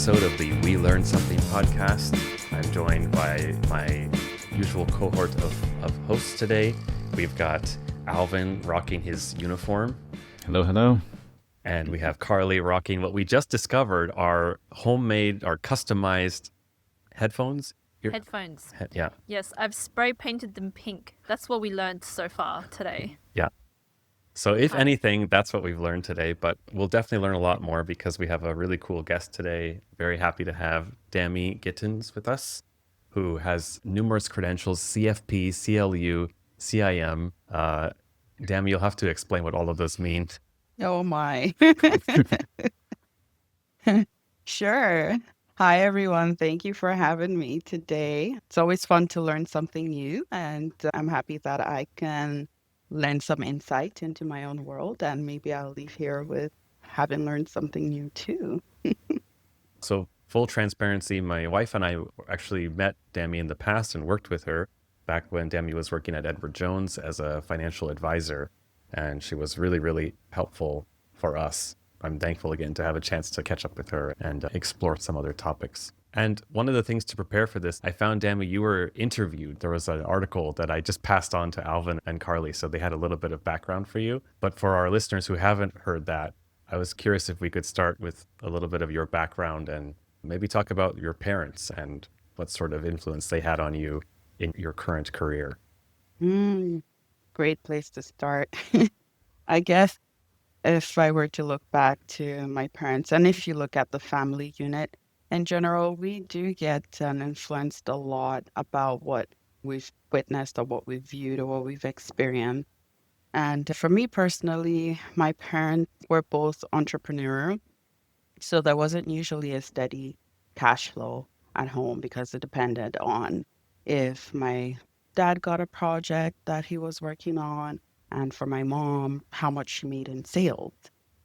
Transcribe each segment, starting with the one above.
episode of the We Learn Something podcast. I'm joined by my usual cohort of hosts today. We've got Alvin rocking his uniform. Hello, hello. And we have Carly rocking what we just discovered are homemade, are customized headphones. Headphones. Yeah. Yes, I've spray painted them pink. That's what we learned so far today. Yeah. So if Hi. anything, that's what we've learned today, but we'll definitely learn a lot more because we have a really cool guest today. Very happy to have Dami Gittens with us, who has numerous credentials, CFP, CLU, CIM. Dami, you'll have to explain what all of those mean. Oh my. Sure. Hi, everyone. Thank you for having me today. It's always fun to learn something new, and I'm happy that I can lend some insight into my own world, and maybe I'll leave here with having learned something new too. So full transparency, my wife and I actually met Dami in the past and worked with her back when Dami was working at Edward Jones as a financial advisor. And she was really, really helpful for us. I'm thankful again to have a chance to catch up with her and explore some other topics. And one of the things to prepare for this, I found, Dami, you were interviewed. There was an article that I just passed on to Alvin and Carly, so they had a little bit of background for you. But for our listeners who haven't heard that, I was curious if we could start with a little bit of your background and maybe talk about your parents and what sort of influence they had on you in your current career. Great place to start. I guess if I were to look back to my parents, and if you look at the family unit in general, we do get influenced a lot about what we've witnessed or what we've viewed or what we've experienced. And for me personally, my parents were both entrepreneurial, so there wasn't usually a steady cash flow at home because it depended on if my dad got a project that he was working on, and for my mom, how much she made in sales.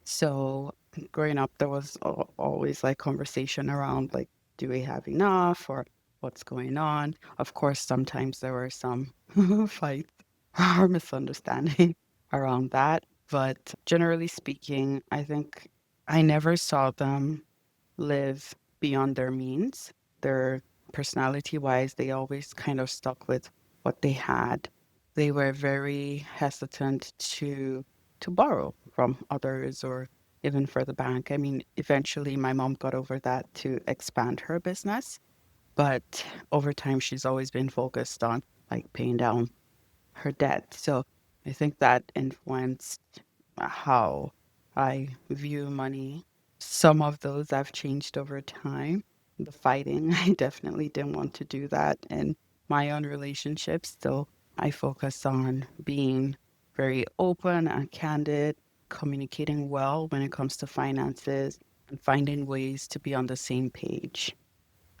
So growing up, there was always like conversation around like, do we have enough or what's going on? Of course, sometimes there were some fights or misunderstanding around that. But generally speaking, I think I never saw them live beyond their means. Their personality wise, they always kind of stuck with what they had. They were very hesitant to borrow from others or even for the bank. I mean, eventually my mom got over that to expand her business, but over time she's always been focused on like paying down her debt. So I think that influenced how I view money. Some of those have changed over time. The fighting, I definitely didn't want to do that in my own relationships. So I focus on being very open and candid, communicating well when it comes to finances, and finding ways to be on the same page.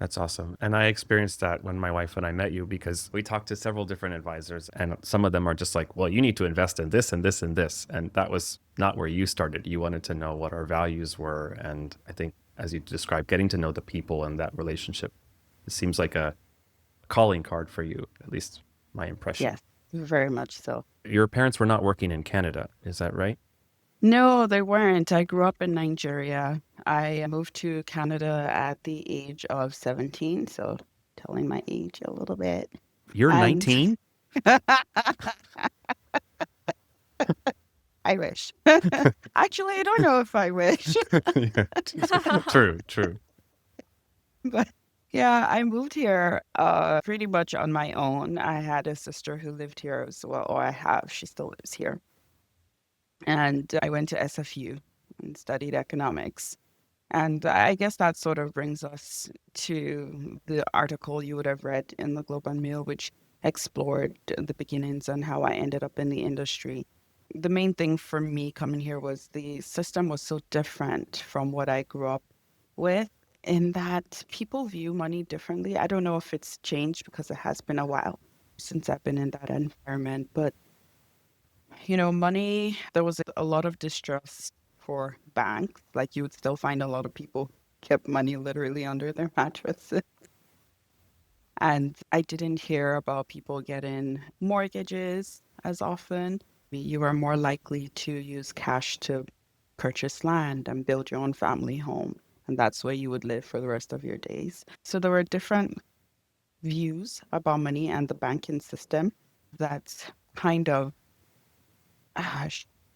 That's awesome. And I experienced that when my wife and I met you because we talked to several different advisors and some of them are just like, well, you need to invest in this and this and this. And that was not where you started. You wanted to know what our values were. And I think, as you described, getting to know the people and that relationship, it seems like a calling card for you, at least my impression. Yes, very much so. Your parents were not working in Canada, is that right? No, they weren't. I grew up in Nigeria. I moved to Canada at the age of 17, so telling my age a little bit. You're And 19? I wish. Actually, I don't know if I wish. Yeah, true. But yeah, I moved here pretty much on my own. I had a sister who lived here as well, or I have. She still lives here. And I went to SFU and studied economics. And I guess that sort of brings us to the article you would have read in the Globe and Mail, which explored the beginnings and how I ended up in the industry. The main thing for me coming here was the system was so different from what I grew up with, in that people view money differently. I don't know if it's changed because it has been a while since I've been in that environment, but money, there was a lot of distrust for banks. Like you would still find a lot of people kept money literally under their mattresses. And I didn't hear about people getting mortgages as often. You were more likely to use cash to purchase land and build your own family home and that's where you would live for the rest of your days. So there were different views about money and the banking system that kind of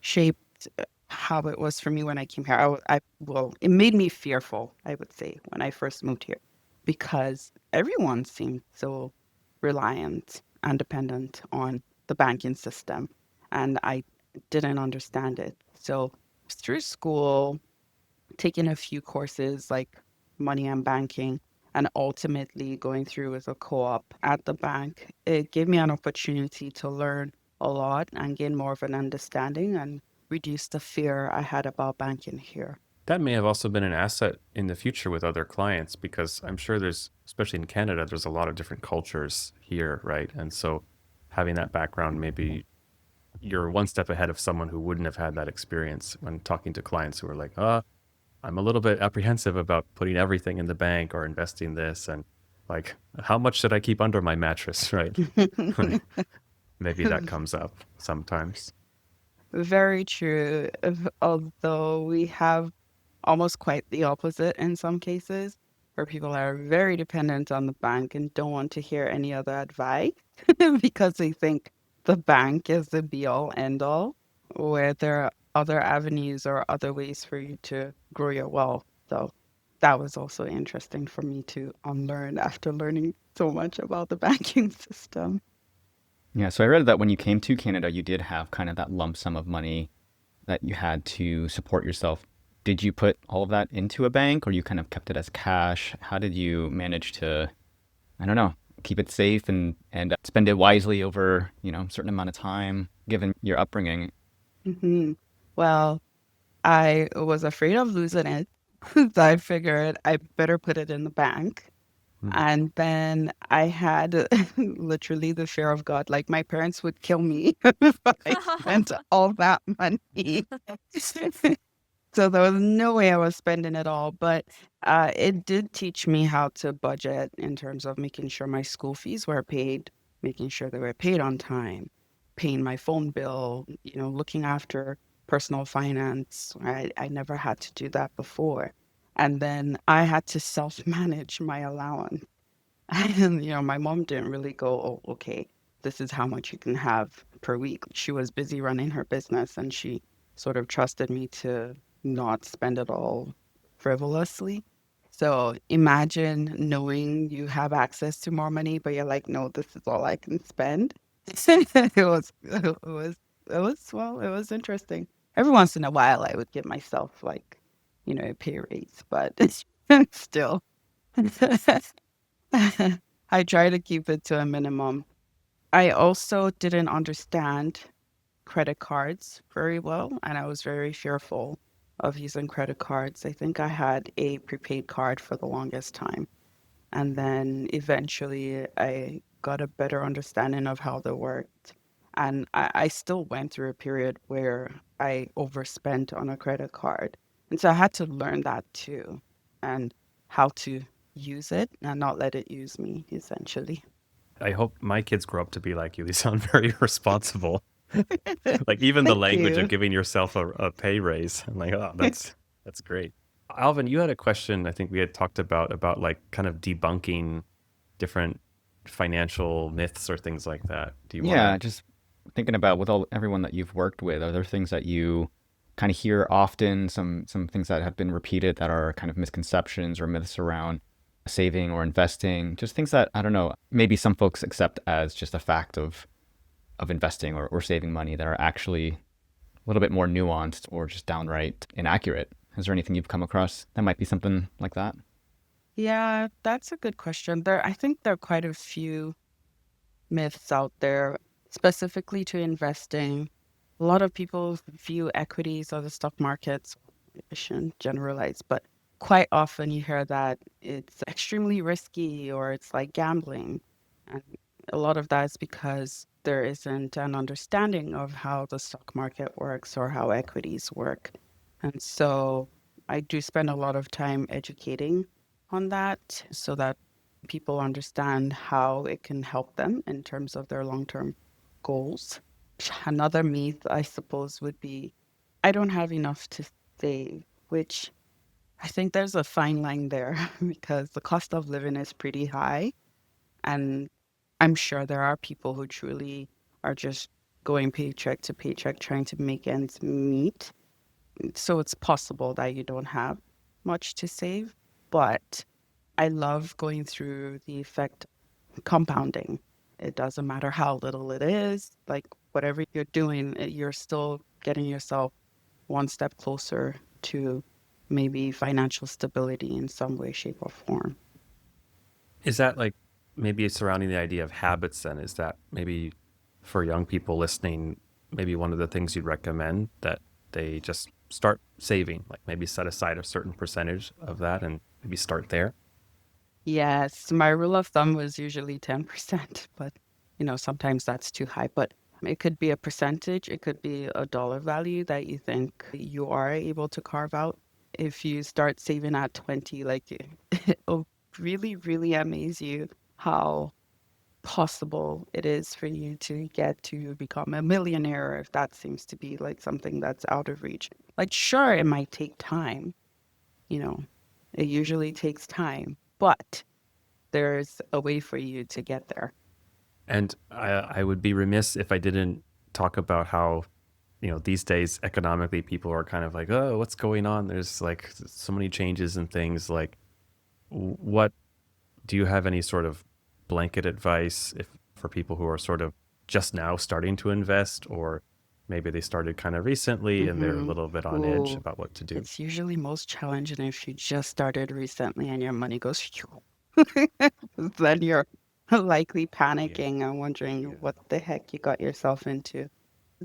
shaped how it was for me when I came here. Well, it made me fearful, I would say, when I first moved here, because everyone seemed so reliant and dependent on the banking system, and I didn't understand it. So through school, taking a few courses like money and banking, and ultimately going through with a co-op at the bank, it gave me an opportunity to learn a lot and gain more of an understanding and reduce the fear I had about banking here. That may have also been an asset in the future with other clients because I'm sure there's, especially in Canada, there's a lot of different cultures here, right? And so having that background, maybe you're one step ahead of someone who wouldn't have had that experience when talking to clients who are like, I'm a little bit apprehensive about putting everything in the bank or investing this. And like, how much should I keep under my mattress, right? Maybe that comes up sometimes. Very true. Although we have almost quite the opposite in some cases, where people are very dependent on the bank and don't want to hear any other advice because they think the bank is the be all end all, where there are other avenues or other ways for you to grow your wealth. So that was also interesting for me to unlearn after learning so much about the banking system. Yeah, so I read that when you came to Canada, you did have kind of that lump sum of money that you had to support yourself. Did you put all of that into a bank or you kind of kept it as cash? How did you manage to, I don't know, keep it safe and spend it wisely over, a certain amount of time, given your upbringing? hmm Well, I was afraid of losing it. So I figured I better put it in the bank. Hmm. And then I had literally the fear of God. Like my parents would kill me if I spent all that money. So there was no way I was spending it all. But it did teach me how to budget in terms of making sure my school fees were paid, making sure they were paid on time, paying my phone bill, looking after personal finance. I never had to do that before. And then I had to self-manage my allowance. And, my mom didn't really go, oh, okay, this is how much you can have per week. She was busy running her business and she sort of trusted me to not spend it all frivolously. So imagine knowing you have access to more money, but you're like, no, this is all I can spend. Well, it was interesting. Every once in a while, I would give myself like, a pay raise, but still. I try to keep it to a minimum. I also didn't understand credit cards very well, and I was very fearful of using credit cards. I think I had a prepaid card for the longest time. And then eventually I got a better understanding of how they worked. And I still went through a period where I overspent on a credit card. And so I had to learn that too, and how to use it and not let it use me, essentially. I hope my kids grow up to be like you. They sound very responsible. Like even the Thank language of you. giving yourself a pay raise. I'm like, oh, that's great. Alvin, you had a question I think we had talked about like kind of debunking different financial myths or things like that. Do you want Yeah, to? just thinking about with everyone that you've worked with, are there things that you kind of hear often, some things that have been repeated that are kind of misconceptions or myths around saving or investing, just things that, I don't know, maybe some folks accept as just a fact of investing or saving money that are actually a little bit more nuanced or just downright inaccurate. Is there anything you've come across that might be something like that? Yeah, that's a good question. I think there are quite a few myths out there specifically to investing. A lot of people view equities or the stock markets, I shouldn't generalize, but quite often you hear that it's extremely risky or it's like gambling. And a lot of that is because there isn't an understanding of how the stock market works or how equities work. And so I do spend a lot of time educating on that so that people understand how it can help them in terms of their long-term goals. Another myth, I suppose, would be I don't have enough to save, which I think there's a fine line there because the cost of living is pretty high. And I'm sure there are people who truly are just going paycheck to paycheck trying to make ends meet. So it's possible that you don't have much to save. But I love going through the effect compounding. It doesn't matter how little it is, like whatever you're doing, you're still getting yourself one step closer to maybe financial stability in some way, shape, or form. Is that like maybe surrounding the idea of habits then? Is that maybe for young people listening, maybe one of the things you'd recommend that they just start saving, like maybe set aside a certain percentage of that and maybe start there? Yes, my rule of thumb was usually 10%, but sometimes that's too high. But it could be a percentage, it could be a dollar value that you think you are able to carve out. If you start saving at 20, like it'll really, really amaze you how possible it is for you to get to become a millionaire if that seems to be like something that's out of reach. Like, sure, it might take time, you know, it usually takes time, but there's a way for you to get there. And I would be remiss if I didn't talk about how, these days economically people are kind of like, oh, what's going on? There's like so many changes and things. Like, what do you have any sort of blanket advice if for people who are sort of just now starting to invest, or maybe they started kind of recently and they're a Mm-hmm. little bit on edge Ooh, about what to do? it's usually most challenging if you just started recently and your money goes, then you're likely Yeah, panicking and wondering yeah. what the heck you got yourself into.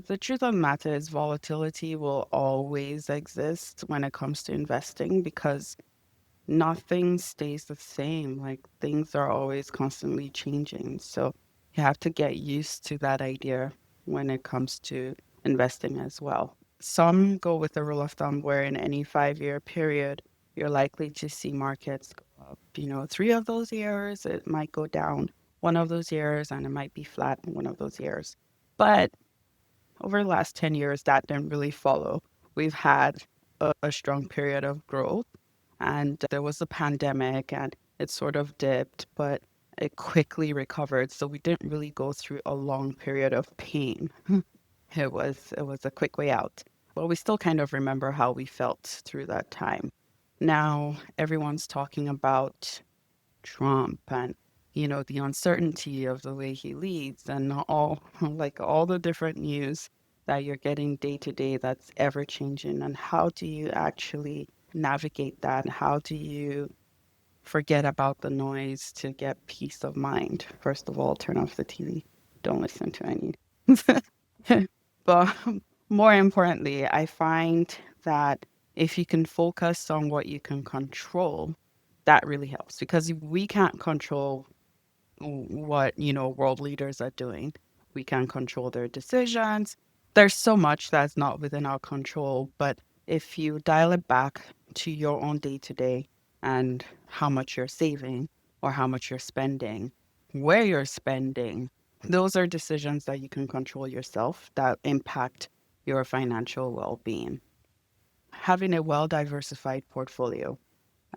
The truth of the matter is volatility will always exist when it comes to investing because nothing stays the same. Like things are always constantly changing. So you have to get used to that idea when it comes to investing as well. Some go with the rule of thumb where in any 5-year period, you're likely to see markets go up. 3 of those years, it might go down one of those years, and it might be flat in one of those years. But over the last 10 years, that didn't really follow. We've had a strong period of growth, and there was a pandemic, and it sort of dipped, but it quickly recovered. So we didn't really go through a long period of pain. It was a quick way out. But we still kind of remember how we felt through that time. Now everyone's talking about Trump and the uncertainty of the way he leads and all like all the different news that you're getting day to day that's ever changing, and how do you actually navigate that? How do you forget about the noise to get peace of mind? First of all, turn off the TV. Don't listen to any. But more importantly, I find that if you can focus on what you can control, that really helps because we can't control what, world leaders are doing. We can't control their decisions. There's so much that's not within our control, but if you dial it back to your own day to day and how much you're saving or how much you're spending, where you're spending, those are decisions that you can control yourself that impact your financial well-being. Having a well-diversified portfolio,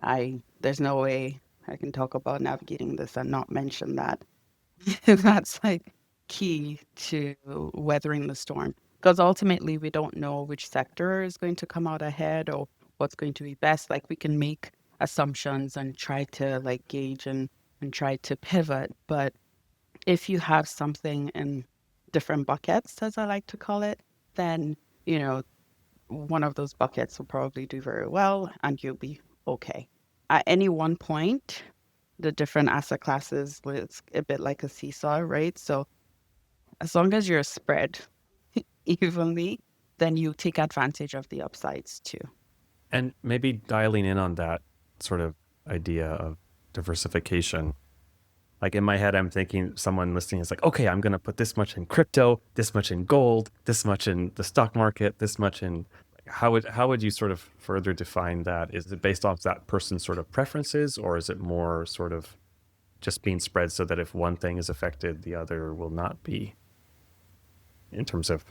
I there's no way I can talk about navigating this and not mention that. That's like key to weathering the storm. Because ultimately we don't know which sector is going to come out ahead or what's going to be best. Like we can make assumptions and try to like gauge and try to pivot. But if you have something in different buckets, as I like to call it, then, you know, one of those buckets will probably do very well and you'll be okay. At any one point, the different asset classes, it's a bit like a seesaw, right? So as long as you're spread evenly, then you take advantage of the upsides too. And maybe dialing in on that sort of idea of diversification. Like in my head, I'm thinking someone listening is like, okay, I'm going to put this much in crypto, this much in gold, this much in the stock market, this much in. How would you sort of further define that? Is it based off that person's sort of preferences, or is it more sort of just being spread so that if one thing is affected, the other will not be, in terms of,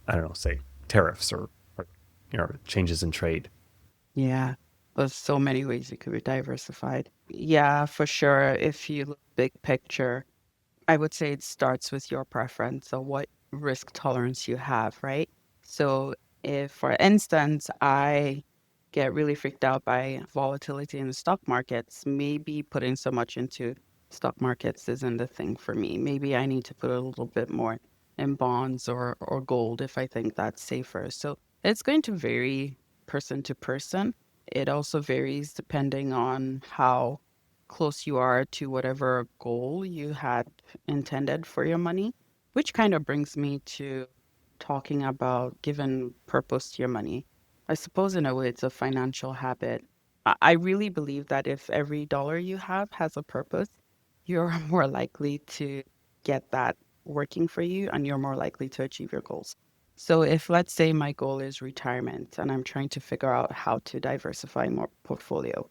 I don't know, say tariffs or changes in trade? Yeah. There's so many ways you could be diversified. Yeah, for sure. If you look big picture, I would say it starts with your preference. So what risk tolerance you have, right? So if, for instance, I get really freaked out by volatility in the stock markets, maybe putting so much into stock markets isn't the thing for me. Maybe I need to put a little bit more in bonds or gold if I think that's safer. So it's going to vary person to person. It also varies depending on how close you are to whatever goal you had intended for your money, which kind of brings me to talking about giving purpose to your money. I suppose in a way it's a financial habit. I really believe that if every dollar you have has a purpose, you're more likely to get that working for you and you're more likely to achieve your goals. So if let's say my goal is retirement and I'm trying to figure out how to diversify my portfolio,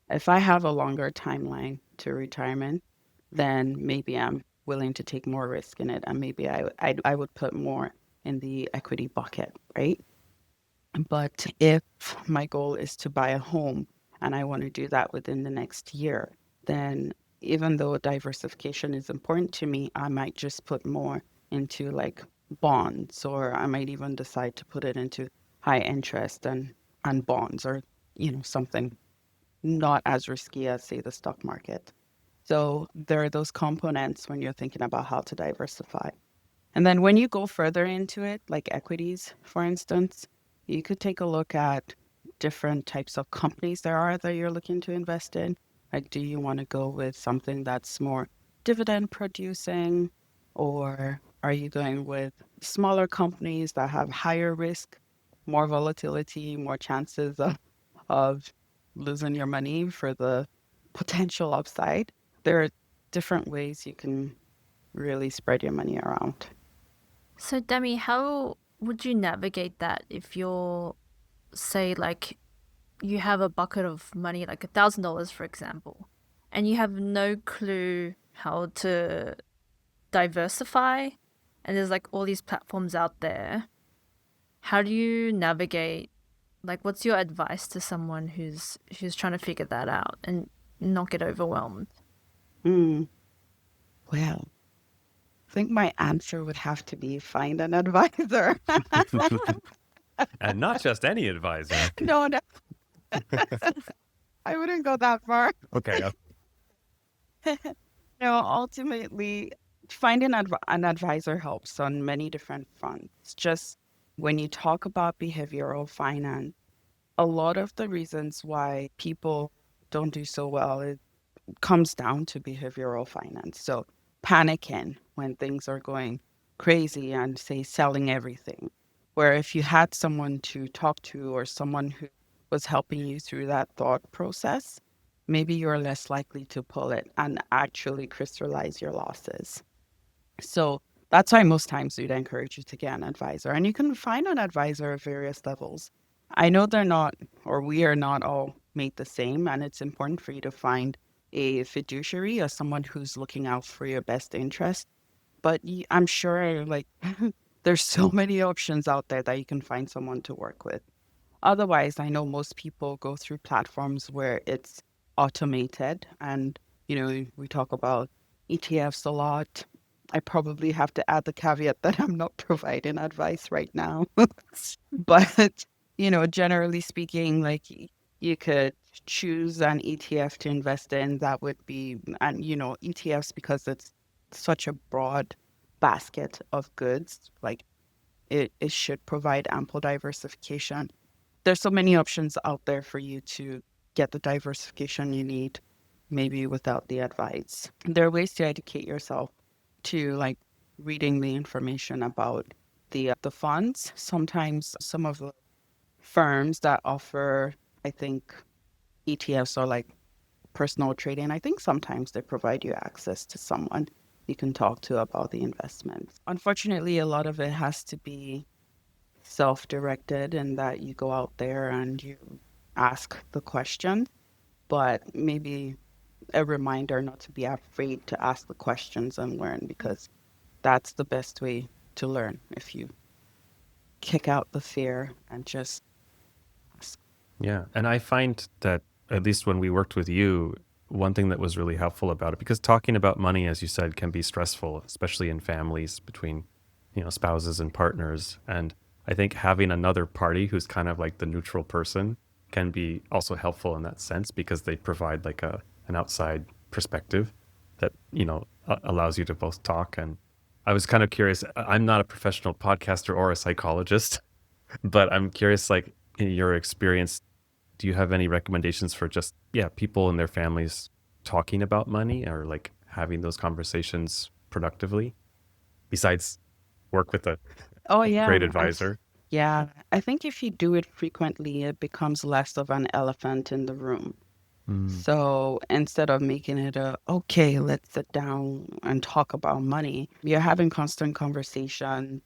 if I have a longer timeline to retirement, then maybe I'm willing to take more risk in it, and maybe I would put more in the equity bucket, right? But if my goal is to buy a home and I want to do that within the next year, then even though diversification is important to me, I might just put more into like bonds, or I might even decide to put it into high interest and bonds, or something not as risky as, say, the stock market. So there are those components when you're thinking about how to diversify. And then when you go further into it, like equities, for instance, you could take a look at different types of companies there are that you're looking to invest in. Like, do you want to go with something that's more dividend producing, or are you going with smaller companies that have higher risk, more volatility, more chances of losing your money for the potential upside? There are different ways you can really spread your money around. So, Demi, how would you navigate that if you're, say, like, you have a bucket of money, like $1,000, for example, and you have no clue how to diversify, and there's like all these platforms out there. How do you navigate? Like, what's your advice to someone who's trying to figure that out and not get overwhelmed? Hmm. Well, I think my answer would have to be find an advisor. And not just any advisor. No, no, I wouldn't go that far. Okay. No, ultimately, finding an advisor helps on many different fronts. Just when you talk about behavioral finance, a lot of the reasons why people don't do so well, it comes down to behavioral finance. So panicking when things are going crazy and, say, selling everything. Where if you had someone to talk to or someone who was helping you through that thought process, maybe you're less likely to pull it and actually crystallize your losses. So that's why most times we'd encourage you to get an advisor. And you can find an advisor at various levels. I know they're not, or we are not all made the same. And it's important for you to find a fiduciary or someone who's looking out for your best interest. But I'm sure, like, there's so many options out there that you can find someone to work with. Otherwise, I know most people go through platforms where it's automated, and, we talk about ETFs a lot. I probably have to add the caveat that I'm not providing advice right now. But, generally speaking, like, you could choose an ETF to invest in that would be, and, ETFs, because it's such a broad basket of goods, like, it should provide ample diversification. There's so many options out there for you to get the diversification you need, maybe without the advice. There are ways to educate yourself to, like, reading the information about the funds. Sometimes some of the firms that offer, I think, ETFs or like personal trading, I think sometimes they provide you access to someone you can talk to about the investments. Unfortunately, a lot of it has to be self-directed in that you go out there and you ask the question, but maybe a reminder not to be afraid to ask the questions and learn, because that's the best way to learn, if you kick out the fear and just ask. Yeah. And I find that, at least when we worked with you, one thing that was really helpful about it, because talking about money, as you said, can be stressful, especially in families between, spouses and partners. And I think having another party who's kind of like the neutral person can be also helpful in that sense, because they provide like an outside perspective that, allows you to both talk. And I was kind of curious. I'm not a professional podcaster or a psychologist, but I'm curious, like, in your experience, do you have any recommendations for just, yeah, people and their families talking about money, or like having those conversations productively, besides work with a Oh great yeah, advisor? yeah. I think if you do it frequently, it becomes less of an elephant in the room. Mm. So instead of making it okay, let's sit down and talk about money, you're having constant conversation.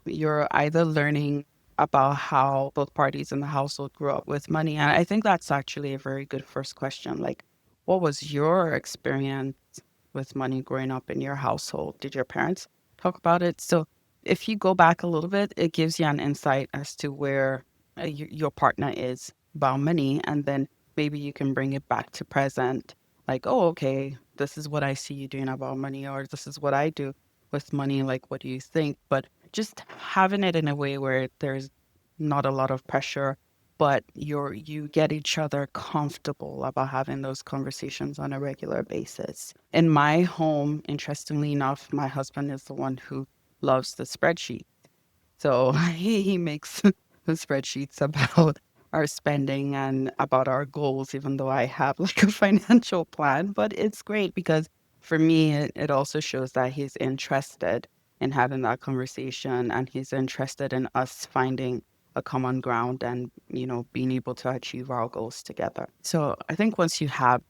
You're either learning about how both parties in the household grew up with money. And I think that's actually a very good first question. Like, what was your experience with money growing up in your household? Did your parents talk about it? So if you go back a little bit, it gives you an insight as to where your partner is about money. And then maybe you can bring it back to present. Like, oh, okay, this is what I see you doing about money, or this is what I do with money. Like, what do you think? But just having it in a way where there's not a lot of pressure, but you get each other comfortable about having those conversations on a regular basis. In my home, interestingly enough, my husband is the one who loves the spreadsheet. So he makes the spreadsheets about our spending and about our goals, even though I have like a financial plan. But it's great because for me, it also shows that he's interested in having that conversation, and he's interested in us finding a common ground and, being able to achieve our goals together. So I think once you have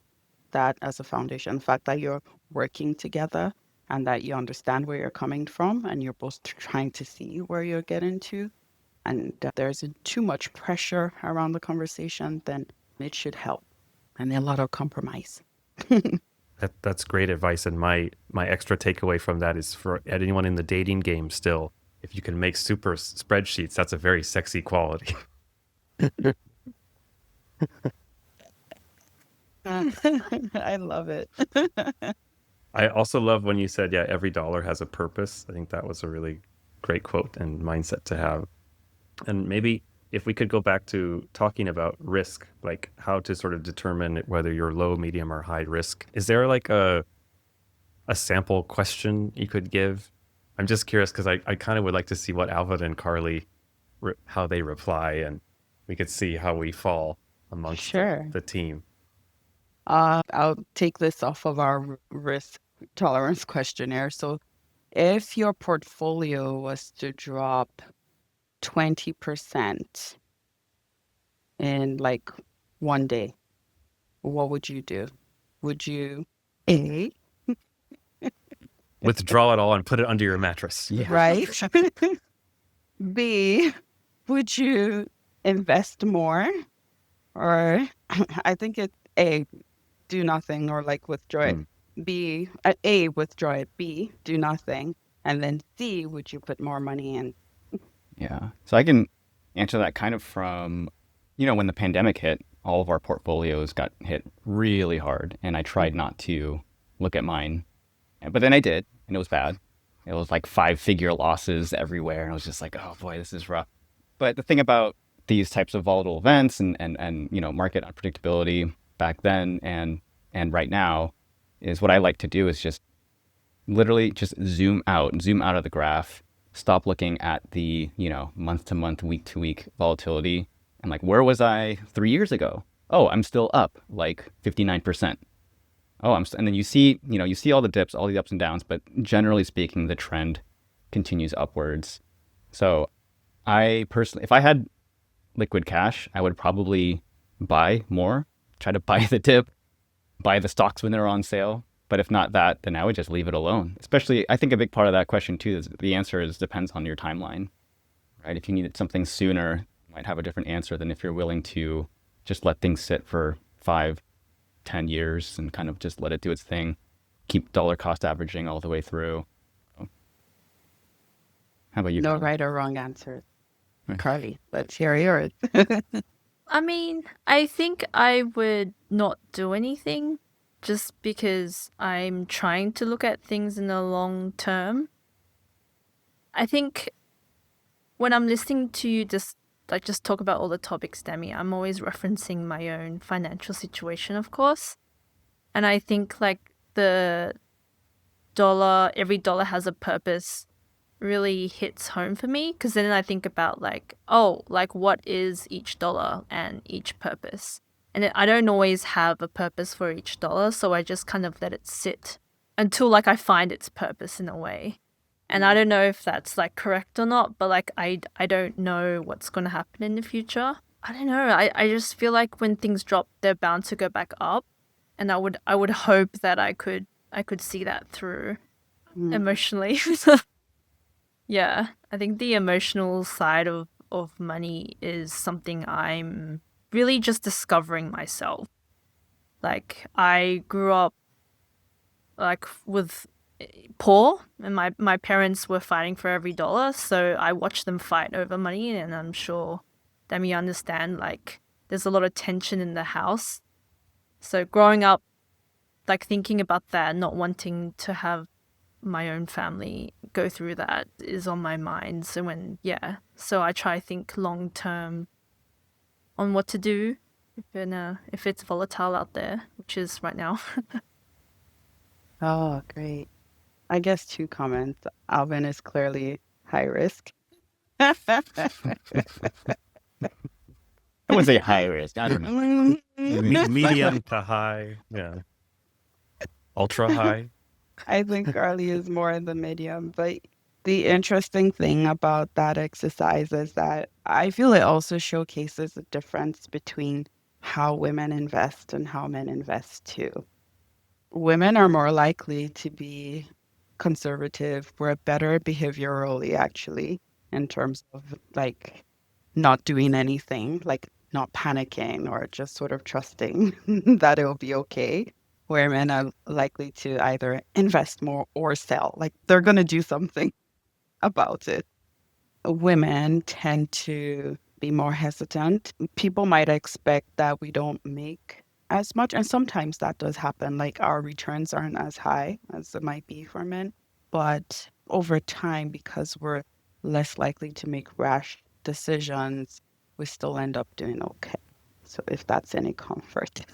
that as a foundation, the fact that you're working together and that you understand where you're coming from and you're both trying to see where you're getting to, and there isn't too much pressure around the conversation, then it should help. And a lot of compromise. That's great advice. And my extra takeaway from that is, for anyone in the dating game still, if you can make super spreadsheets, that's a very sexy quality. I love it. I also love when you said, yeah, every dollar has a purpose. I think that was a really great quote and mindset to have. And maybe if we could go back to talking about risk, like how to sort of determine whether you're low, medium, or high risk. Is there like a sample question you could give? I'm just curious, because I kind of would like to see what Alvin and Carly, how they reply, and we could see how we fall amongst Sure. the team. I'll take this off of our risk tolerance questionnaire. So if your portfolio was to drop 20% in like one day, what would you do? Would you A, Withdraw it all and put it under your mattress. Yeah. right? B, would you invest more? Or I think it's A, do nothing or like withdraw it. Mm, B, A, withdraw it. B, do nothing. And then C, would you put more money in? yeah. So I can answer that kind of from, when the pandemic hit, all of our portfolios got hit really hard, and I tried not to look at mine. But then I did, and it was bad. It was like 5-figure losses everywhere, and I was just like, oh boy, this is rough. But the thing about these types of volatile events and market unpredictability back then and right now is, what I like to do is just literally just zoom out of the graph, stop looking at the, month to month, week to week volatility. And like, where was I 3 years ago? Oh, I'm still up like 59%. Oh, and then you see all the dips, all the ups and downs, but generally speaking, the trend continues upwards. So I personally, if I had liquid cash, I would probably buy more, try to buy the dip, buy the stocks when they're on sale. But if not that, then I would just leave it alone. Especially, I think a big part of that question too is the answer is depends on your timeline, right? If you needed something sooner, you might have a different answer than if you're willing to just let things sit for 5, 10 years and kind of just let it do its thing, keep dollar cost averaging all the way through. How about you, No Carly? right or wrong answer. Right. Carly, let's hear yours. I mean, I think I would not do anything just because I'm trying to look at things in the long term. I think when I'm listening to you just talk about all the topics, Demi, I'm always referencing my own financial situation, of course. And I think like the every dollar has a purpose really hits home for me because then I think about like, oh, like what is each dollar and each purpose? And I don't always have a purpose for each dollar, so I just kind of let it sit until like I find its purpose in a way. And I don't know if that's like correct or not, but like I don't know what's going to happen in the future. I don't know. I just feel like when things drop, they're bound to go back up, and I would hope that I could see that through Mm. emotionally. Yeah, I think the emotional side of money is something I'm really just discovering myself. Like I grew up like with poor and my parents were fighting for every dollar, so I watched them fight over money and I'm sure that you understand like there's a lot of tension in the house. So growing up like thinking about that, not wanting to have my own family go through that is on my mind. So so I try to think long term on what to do if it's volatile out there, which is right now. Oh, great. I guess two comments. Alvin is clearly high risk. I wouldn't say high risk. I don't know. Medium to high, yeah, ultra high. I think Carly is more in the medium, but the interesting thing about that exercise is that I feel it also showcases the difference between how women invest and how men invest too. Women are more likely to be conservative. We're better behaviorally, actually, in terms of like not doing anything, like not panicking or just sort of trusting that it'll be okay. Where men are likely to either invest more or sell, like they're going to do something about it. Women tend to be more hesitant. People might expect that we don't make as much, and sometimes that does happen. Like our returns aren't as high as it might be for men. But over time, because we're less likely to make rash decisions, we still end up doing okay. So if that's any comfort.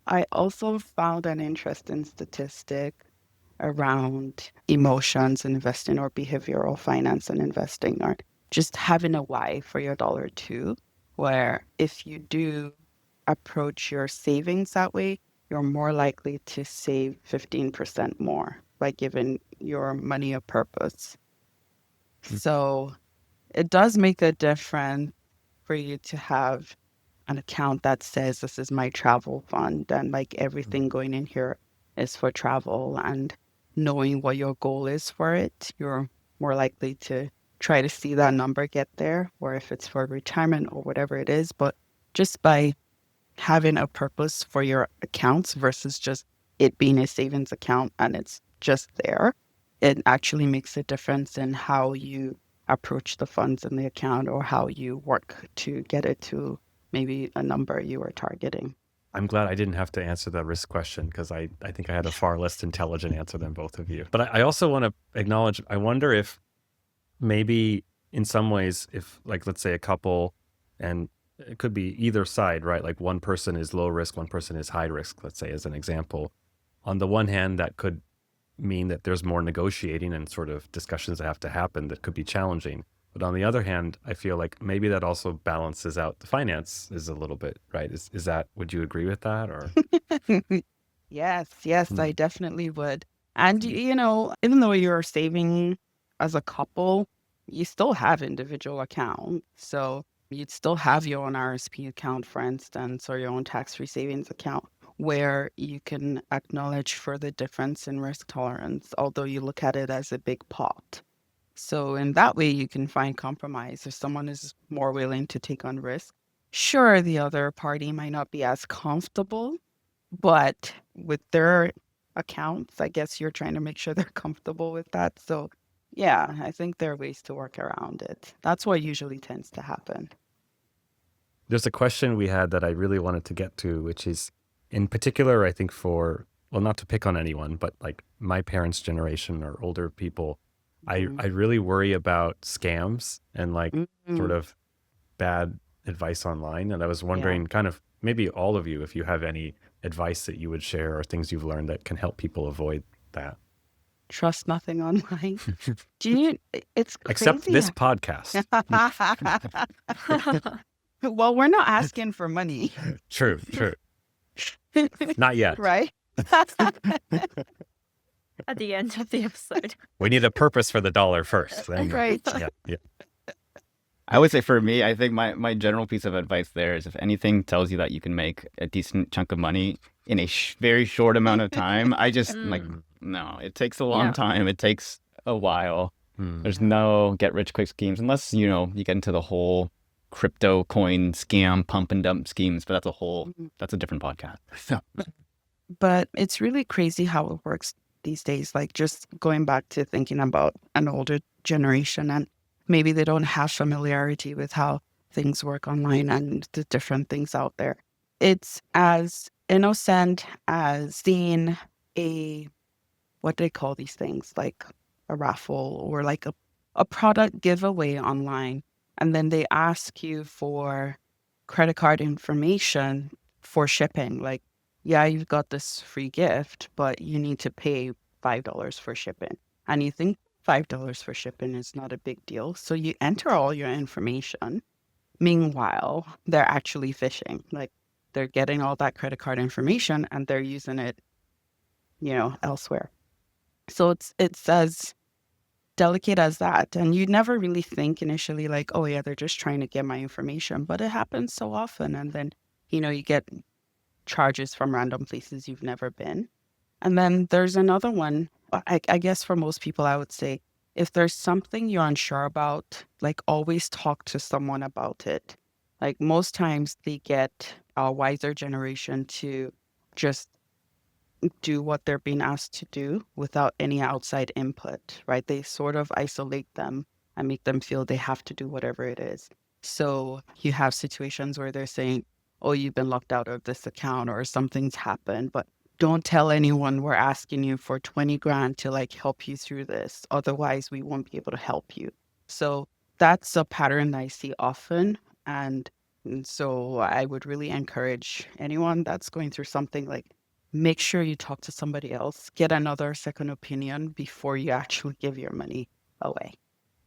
I also found an interesting statistic around emotions and investing or behavioral finance and investing or just having a why for your dollar too, where if you do approach your savings that way, you're more likely to save 15% more by giving your money a purpose. So it does make a difference for you to have an account that says this is my travel fund and like everything going in here is for travel and knowing what your goal is for it, you're more likely to try to see that number get there, or if it's for retirement or whatever it is. But just by having a purpose for your accounts versus just it being a savings account and it's just there, it actually makes a difference in how you approach the funds in the account or how you work to get it to maybe a number you were targeting. I'm glad I didn't have to answer the risk question because I think I had a far less intelligent answer than both of you. But I also want to acknowledge, I wonder if maybe in some ways, if like, let's say a couple, and it could be either side, right? Like one person is low risk, one person is high risk, let's say as an example. On the one hand, that could mean that there's more negotiating and sort of discussions that have to happen that could be challenging. But on the other hand, I feel like maybe that also balances out the finances a little bit, right? Is that, would you agree with that or? Yes, I definitely would. And you know, even though you're saving as a couple, you still have individual accounts. So you'd still have your own RSP account, for instance, or your own tax-free savings account where you can acknowledge for the difference in risk tolerance, although you look at it as a big pot. So in that way, you can find compromise. If someone is more willing to take on risk, sure, the other party might not be as comfortable, but with their accounts, I guess you're trying to make sure they're comfortable with that. So yeah, I think there are ways to work around it. That's what usually tends to happen. There's a question we had that I really wanted to get to, which is in particular, I think for, well, not to pick on anyone, but like my parents' generation or older people, I really worry about scams and like sort Mm-hmm. of bad advice online. And I was Yeah. wondering, kind of maybe all of you, if you have any advice that you would share or things you've learned that can help people avoid that. Trust nothing online. Do you, it's Except crazy. this podcast. Well, we're not asking for money, True. Not yet. right? At the end of the episode. We need a purpose for the dollar first. Then, Right. yeah. I would say for me, I think my general piece of advice there is if anything tells you that you can make a decent chunk of money in a very short amount of time, I just like, no, it takes a long Yeah. time. It takes a while. Hmm. There's no get rich quick schemes unless, you know, you get into the whole crypto coin scam, pump and dump schemes, but that's a different podcast. So, But it's really crazy how it works these days. Like just going back to thinking about an older generation, and maybe they don't have familiarity with how things work online and the different things out there. It's as innocent as seeing what do they call these things? Like a raffle or like a product giveaway online. And then they ask you for credit card information for shipping. Like, yeah, you've got this free gift, but you need to pay $5 for shipping. And you think $5 for shipping is not a big deal. So you enter all your information. Meanwhile, they're actually phishing. Like they're getting all that credit card information and they're using it, elsewhere. So it's as delicate as that. And you never really think initially like, oh yeah, they're just trying to get my information. But it happens so often. And then, you get charges from random places you've never been. And then there's another one. I guess for most people, I would say if there's something you're unsure about, like always talk to someone about it. Like most times they get a wiser generation to just do what they're being asked to do without any outside input, right? They sort of isolate them and make them feel they have to do whatever it is. So you have situations where they're saying, oh, you've been locked out of this account or something's happened, but don't tell anyone we're asking you for 20 grand to like help you through this. Otherwise, we won't be able to help you. So that's a pattern I see often. And so I would really encourage anyone that's going through something like make sure you talk to somebody else, get another second opinion before you actually give your money away.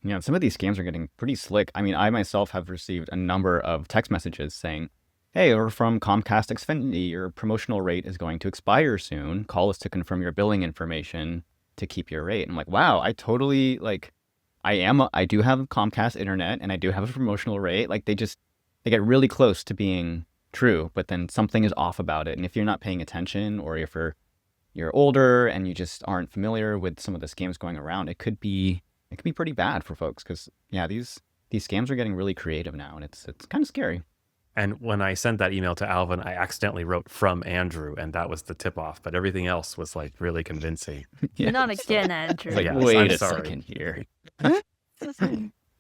yeah, some of these scams are getting pretty slick. I mean, I myself have received a number of text messages saying, hey, we're from Comcast Xfinity. Your promotional rate is going to expire soon. Call us to confirm your billing information to keep your rate. I'm like, wow, I totally I do have Comcast internet and I do have a promotional rate. Like they get really close to being true, but then something is off about it. And if you're not paying attention or if you're older and you just aren't familiar with some of the scams going around, it could be pretty bad for folks because yeah, these scams are getting really creative now and it's kind of scary. And when I sent that email to Alvin, I accidentally wrote from Andrew, and that was the tip off. But everything else was like really convincing. Yeah. Not again, Andrew. So, yeah, Wait I'm a sorry. second here.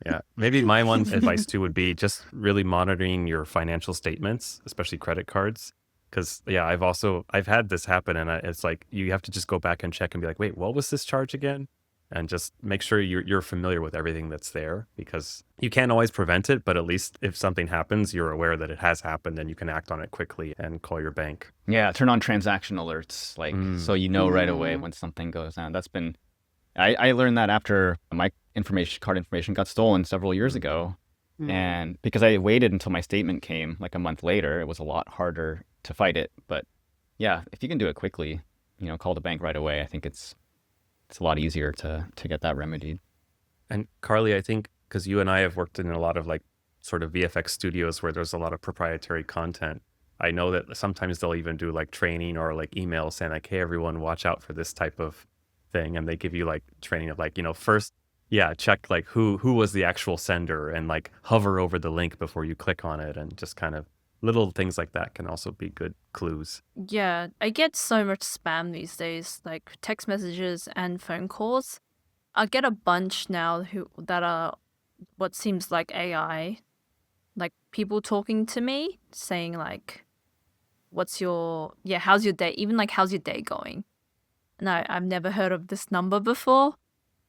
Yeah. Maybe my one advice too would be just really monitoring your financial statements, especially credit cards. Because yeah, I've had this happen, and it's like you have to just go back and check and be like, wait, what was this charge again? And just make sure you're familiar with everything that's there, because you can't always prevent it, but at least if something happens, you're aware that it has happened and you can act on it quickly and call your bank. Yeah, turn on transaction alerts, like so you know right away when something goes down. That's been I learned that after my card information got stolen several years ago. And because I waited until my statement came like a month later, it was a lot harder to fight it. But yeah, if you can do it quickly, call the bank right away. I think it's a lot easier to get that remedied. And Carly, I think because you and I have worked in a lot of like sort of VFX studios where there's a lot of proprietary content, I know that sometimes they'll even do like training or like emails saying like, hey, everyone, watch out for this type of thing. And they give you like training of like, first, yeah, check like who was the actual sender and like hover over the link before you click on it, and just kind of little things like that can also be good clues. Yeah, I get so much spam these days, like text messages and phone calls. I get a bunch now that are what seems like AI, like people talking to me saying like, how's your day? Even like, how's your day going? And I've never heard of this number before.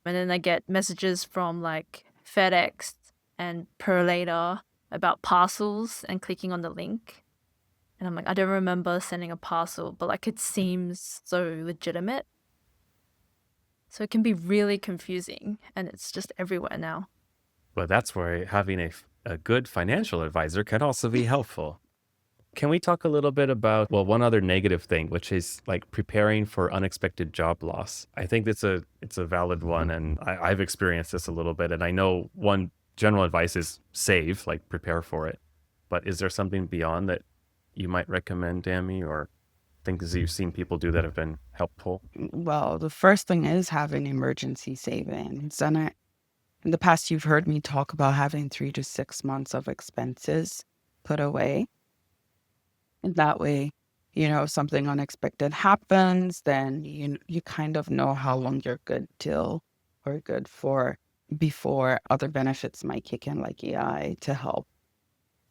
And then I get messages from like FedEx and Perlator about parcels and clicking on the link. And I'm like, I don't remember sending a parcel, but like it seems so legitimate. So it can be really confusing and it's just everywhere now. Well, that's where having a good financial advisor can also be helpful. Can we talk a little bit about, well, one other negative thing, which is like preparing for unexpected job loss? I think it's a valid one, and I've experienced this a little bit. And I know one general advice is save, like prepare for it. But is there something beyond that you might recommend, Dami, or things that you've seen people do that have been helpful? Well, the first thing is having emergency savings. And in the past, you've heard me talk about having 3 to 6 months of expenses put away. And that way, if something unexpected happens, then you kind of know how long you're good till or good for before other benefits might kick in, like AI, to help.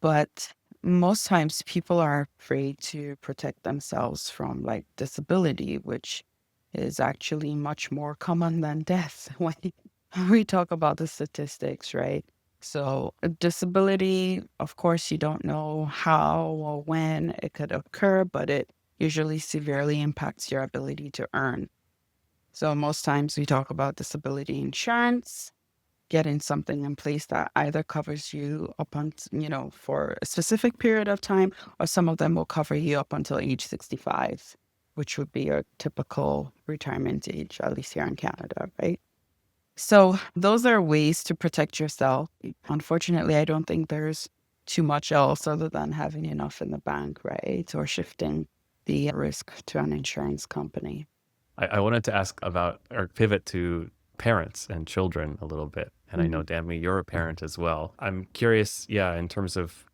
But most times people are afraid to protect themselves from like disability, which is actually much more common than death when we talk about the statistics, right? So, a disability, of course, you don't know how or when it could occur, but it usually severely impacts your ability to earn. So, most times we talk about disability insurance, getting something in place that either covers you for a specific period of time, or some of them will cover you up until age 65, which would be your typical retirement age, at least here in Canada, right? So those are ways to protect yourself. Unfortunately, I don't think there's too much else other than having enough in the bank, right? Or shifting the risk to an insurance company. I wanted to ask about or pivot to parents and children a little bit. And I know, Dami, you're a parent as well. I'm curious, in terms of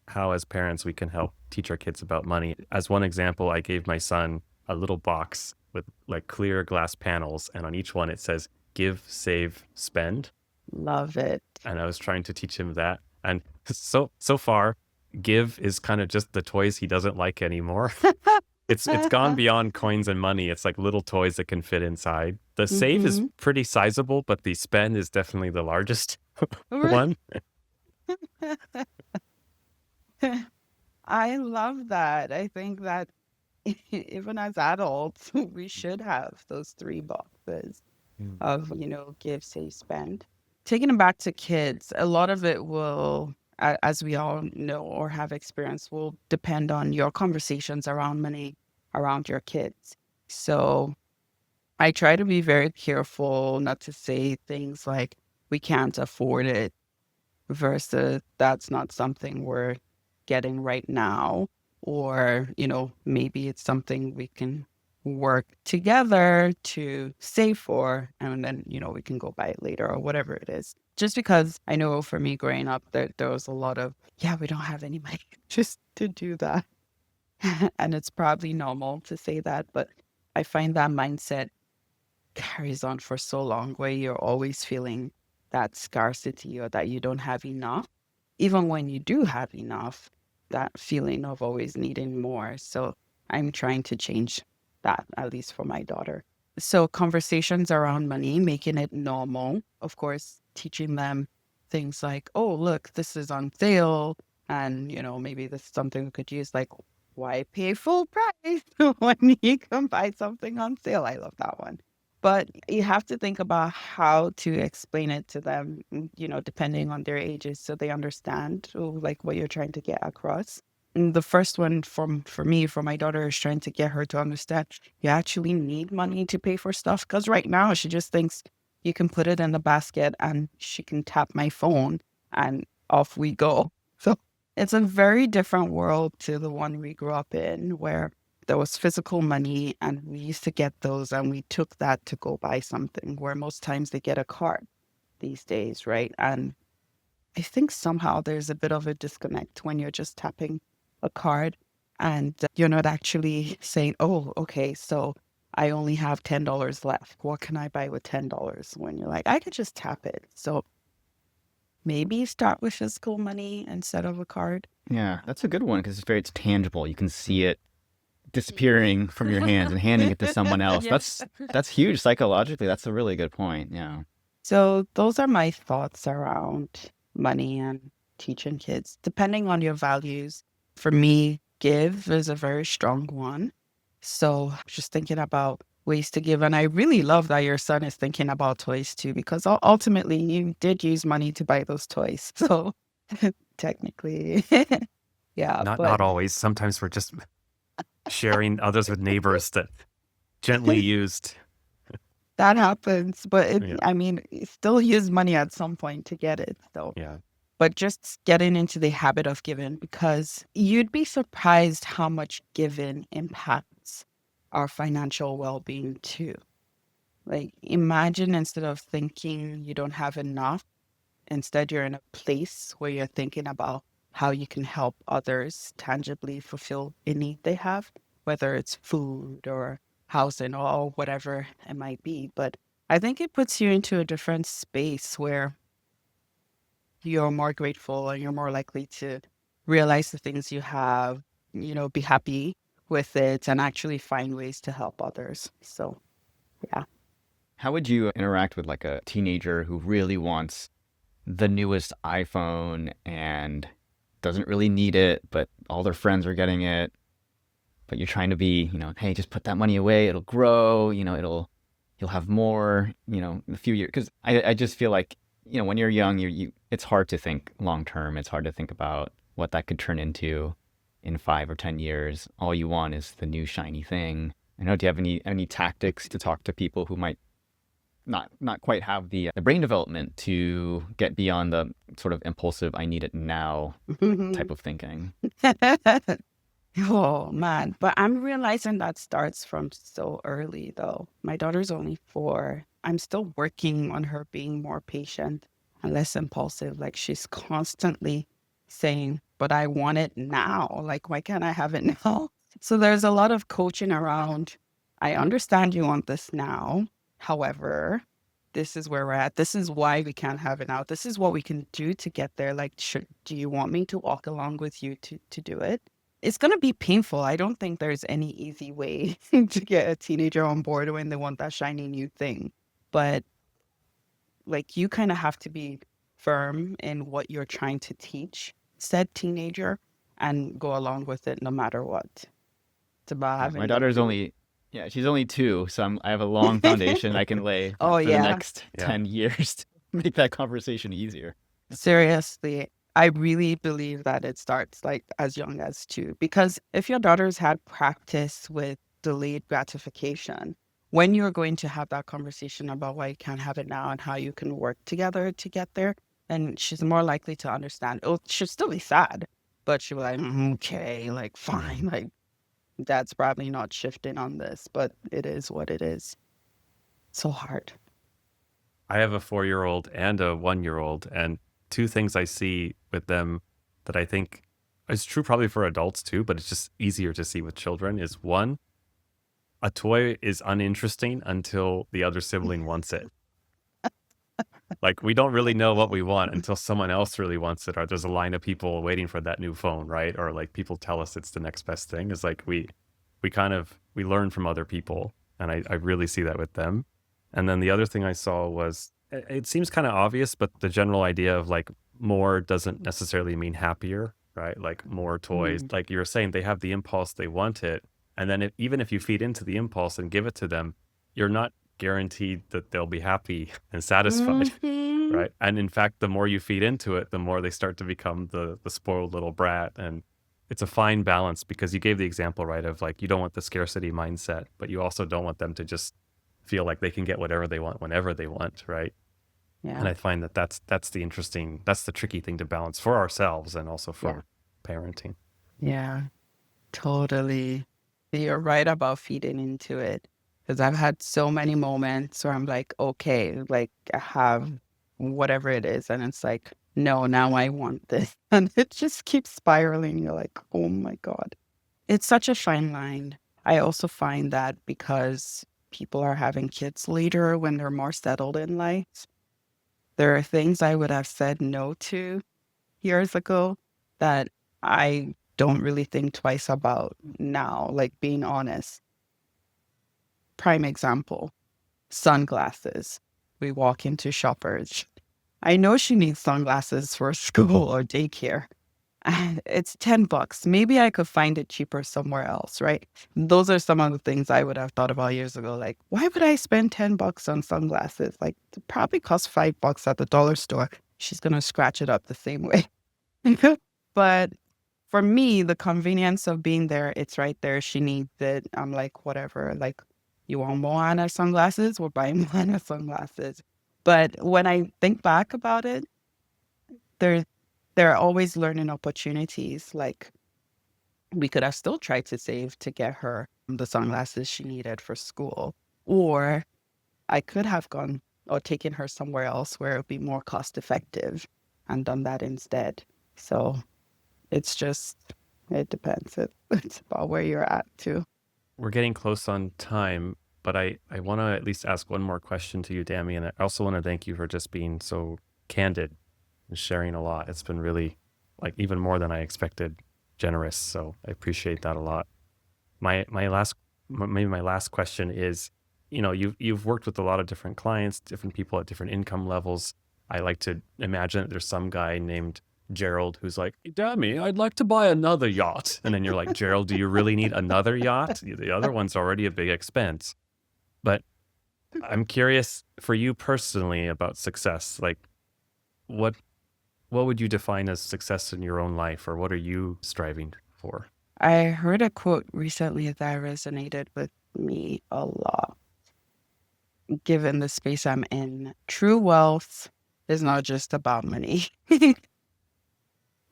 how as parents we can help teach our kids about money. As one example, I gave my son a little box with like clear glass panels, and on each one it says give, save, spend. Love it. And I was trying to teach him that. And so far, give is kind of just the toys he doesn't like anymore. It's gone beyond coins and money. It's like little toys that can fit inside. The save is pretty sizable, but the spend is definitely the largest one. I love that. I think that even as adults, we should have those 3 boxes of, give, save, spend. Taking it back to kids, a lot of it will, as we all know or have experienced, will depend on your conversations around money around your kids. So I try to be very careful not to say things like, we can't afford it, versus that's not something we're getting right now. Or, maybe it's something we can work together to save for, and then, we can go buy it later or whatever it is. Just because I know for me growing up, there was a lot of, we don't have any money just to do that. And it's probably normal to say that, but I find that mindset carries on for so long, where you're always feeling that scarcity or that you don't have enough. Even when you do have enough, that feeling of always needing more. So I'm trying to change that, at least for my daughter. So conversations around money, making it normal, of course, teaching them things like, oh, look, this is on sale. And, maybe this is something we could use, like, why pay full price when you can buy something on sale? I love that one. But you have to think about how to explain it to them, depending on their ages, so they understand like what you're trying to get across. And the first one for me, for my daughter, is trying to get her to understand you actually need money to pay for stuff. Because right now she just thinks you can put it in the basket and she can tap my phone and off we go. So it's a very different world to the one we grew up in, where there was physical money and we used to get those and we took that to go buy something, where most times they get a card these days, right? And I think somehow there's a bit of a disconnect when you're just tapping a card and you're not actually saying, oh, okay, so I only have $10 left. What can I buy with $10? When you're like, I could just tap it. So maybe start with physical money instead of a card. Yeah, that's a good one because it's tangible. You can see it disappearing from your hands and handing it to someone else. Yes. That's huge psychologically. That's a really good point. Yeah. So those are my thoughts around money and teaching kids, depending on your values. For me, give is a very strong one. So just thinking about ways to give. And I really love that your son is thinking about toys too, because ultimately you did use money to buy those toys. So technically, yeah, Not always. Sometimes we're just sharing others with neighbors that gently used. that happens. But Yeah. I mean, you still use money at some point to get it. So Yeah. but just getting into the habit of giving, because you'd be surprised how much giving impacts our financial well-being too. Like imagine instead of thinking you don't have enough, instead you're in a place where you're thinking about how you can help others tangibly fulfill a need they have, whether it's food or housing or whatever it might be. But I think it puts you into a different space where you're more grateful and you're more likely to realize the things you have, be happy with it and actually find ways to help others. So, yeah. How would you interact with like a teenager who really wants the newest iPhone and doesn't really need it, but all their friends are getting it? But you're trying to be, hey, just put that money away. It'll grow, you'll have more, in a few years. Because I just feel like, when you're young, it's hard to think long term. It's hard to think about what that could turn into in 5 or 10 years. All you want is the new shiny thing. I know, do you have any tactics to talk to people who might not quite have the brain development to get beyond the sort of impulsive, I need it now type of thinking? Oh, man. But I'm realizing that starts from so early, though. My daughter's only 4. I'm still working on her being more patient and less impulsive. Like she's constantly saying, but I want it now. Like, why can't I have it now? So there's a lot of coaching around. I understand you want this now. However, this is where we're at. This is why we can't have it now. This is what we can do to get there. Like, do you want me to walk along with you to do it? It's going to be painful. I don't think there's any easy way to get a teenager on board when they want that shiny new thing. But like you kind of have to be firm in what you're trying to teach said teenager and go along with it no matter what. It's about having My them daughter's do she's only 2, so I have a long foundation I can lay Oh, for the yeah. next Yeah. 10 years to make that conversation easier. Seriously, I really believe that it starts like as young as 2. Because if your daughter's had practice with delayed gratification, when you're going to have that conversation about why you can't have it now and how you can work together to get there, then she's more likely to understand. Oh, she'll still be sad, but she'll be like, okay, like fine, like dad's probably not shifting on this, but it is what it is. So hard. I have a 4-year-old and a 1-year-old, and two things I see with them that I think is true probably for adults too, but it's just easier to see with children is one, a toy is uninteresting until the other sibling wants it. Like we don't really know what we want until someone else really wants it, or there's a line of people waiting for that new phone, right? Or like people tell us it's the next best thing. It's like we learn from other people, and I really see that with them. And then the other thing I saw was it seems kind of obvious, but the general idea of like more doesn't necessarily mean happier, right? Like more toys, like you were saying, they have the impulse, they want it. And then even if you feed into the impulse and give it to them, you're not guaranteed that they'll be happy and satisfied, Mhm. right? And in fact, the more you feed into it, the more they start to become the spoiled little brat. And it's a fine balance because you gave the example, right, of like you don't want the scarcity mindset, but you also don't want them to just feel like they can get whatever they want whenever they want, right? And Yeah. I find that that's the tricky thing to balance for ourselves and also Yeah. for parenting. Yeah. Totally. You're right about feeding into it. Because I've had so many moments where I'm like, okay, like I have whatever it is. And it's like, no, now I want this. And it just keeps spiraling. You're like, oh my God. It's such a fine line. I also find that because people are having kids later when they're more settled in life, there are things I would have said no to years ago that I don't really think twice about now, like being honest. Prime example, sunglasses. We walk into Shoppers. I know she needs sunglasses for school or daycare. And it's $10. Maybe I could find it cheaper somewhere else, right? Those are some of the things I would have thought about years ago. Like, why would I spend $10 on sunglasses? Like, it probably costs $5 at the dollar store. She's gonna scratch it up the same way. But for me, the convenience of being there, it's right there. She needs it. I'm like, whatever. Like, you want Moana sunglasses? We'll buy Moana sunglasses. But when I think back about it, there there are always learning opportunities. Like, we could have still tried to save to get her the sunglasses she needed for school. Or I could have gone or taken her somewhere else where it would be more cost effective and done that instead. So it's just, it depends. It's about where you're at too. We're getting close on time, but I want to at least ask one more question to you, Dami. And I also want to thank you for just being so candid and sharing a lot. It's been really, like, even more than I expected, generous. So I appreciate that a lot. Maybe my last question is, you've worked with a lot of different clients, different people at different income levels. I like to imagine that there's some guy named Gerald who's like, Dami, I'd like to buy another yacht. And then you're like, Gerald, do you really need another yacht? The other one's already a big expense. But I'm curious for you personally about success. Like, what would you define as success in your own life, or what are you striving for? I heard a quote recently that resonated with me a lot, given the space I'm in. True wealth is not just about money.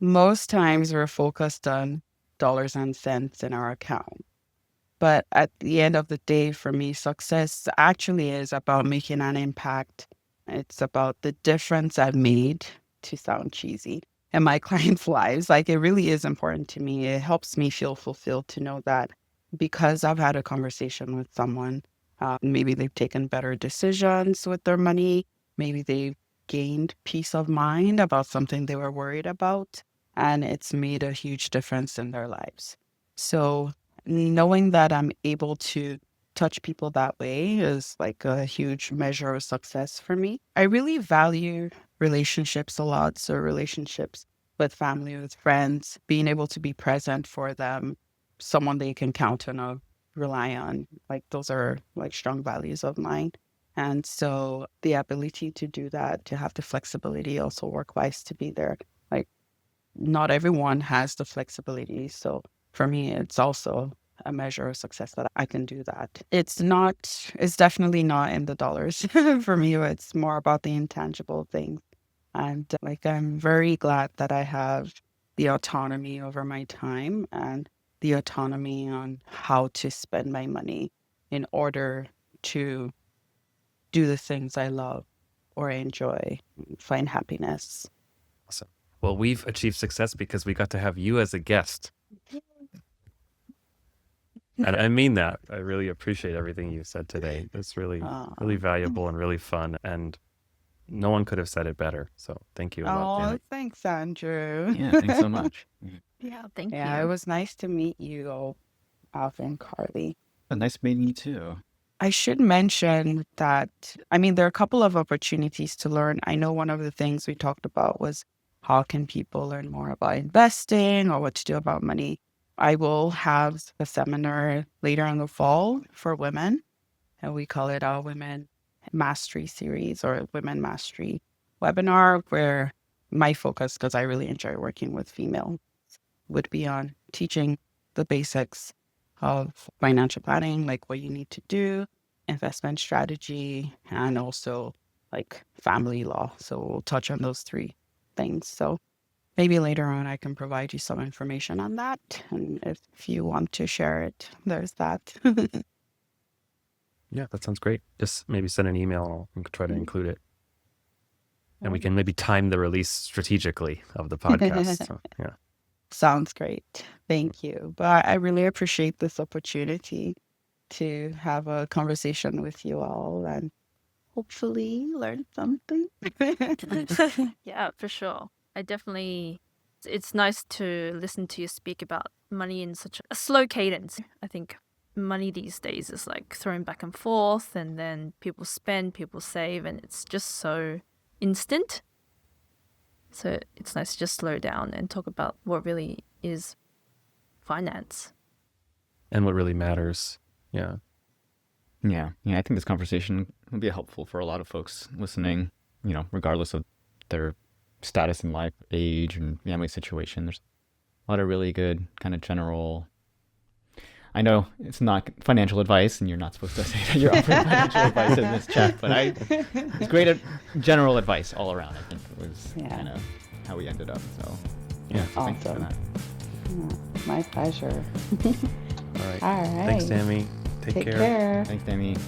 Most times we're focused on dollars and cents in our account. But at the end of the day, for me, success actually is about making an impact. It's about the difference I've made, to sound cheesy, in my clients' lives. Like, it really is important to me. It helps me feel fulfilled to know that because I've had a conversation with someone, maybe they've taken better decisions with their money. Maybe they've gained peace of mind about something they were worried about, and it's made a huge difference in their lives. So knowing that I'm able to touch people that way is like a huge measure of success for me. I really value relationships a lot. So relationships with family, with friends, being able to be present for them, someone they can count on or rely on. Like, those are like strong values of mine. And so the ability to do that, to have the flexibility, also work-wise, to be there. Like, not everyone has the flexibility. So for me, it's also a measure of success that I can do that. It's definitely not in the dollars. For me, it's more about the intangible things. And like, I'm very glad that I have the autonomy over my time and the autonomy on how to spend my money in order to do the things I love or enjoy, find happiness. Awesome. Well, we've achieved success because we got to have you as a guest. And I mean that. I really appreciate everything you said today. It's really, really valuable and really fun. And no one could have said it better. So thank you a lot, Oh, Dami. thanks, Andrew. Yeah, thanks so much. Yeah, thank Yeah, it you. was nice to meet you, Alvin, Carly. Nice meeting you too. I should mention that, I mean, there are a couple of opportunities to learn. I know one of the things we talked about was how can people learn more about investing or what to do about money. I will have a seminar later in the fall for women, and we call it our Women Mastery Series or Women Mastery webinar, where my focus, because I really enjoy working with females, would be on teaching the basics of financial planning, like what you need to do, investment strategy, and also like family law. So we'll touch on those three things. So maybe later on I can provide you some information on that. And if you want to share it, there's that. Yeah, that sounds great. Just maybe send an email and try to include it. And we can maybe time the release strategically of the podcast. So, yeah. Sounds great. Thank you. But I really appreciate this opportunity to have a conversation with you all and hopefully learn something. Yeah, for sure. I definitely, it's nice to listen to you speak about money in such a slow cadence. I think money these days is like thrown back and forth, and then people spend, people save, and it's just so instant. So it's nice to just slow down and talk about what really is finance. And what really matters. Yeah. Yeah. I think this conversation will be helpful for a lot of folks listening, regardless of their status in life, age, and family situation. There's a lot of really good kind of general. I know it's not financial advice, and you're not supposed to say that you're offering financial advice in this chat, but it's great general advice all around. I think it was kind of how we ended up. So Yeah. thanks for Awesome. that. Yeah, my pleasure. All right. All right. Thanks, Dami. Take Take care. care. Thanks, Dami.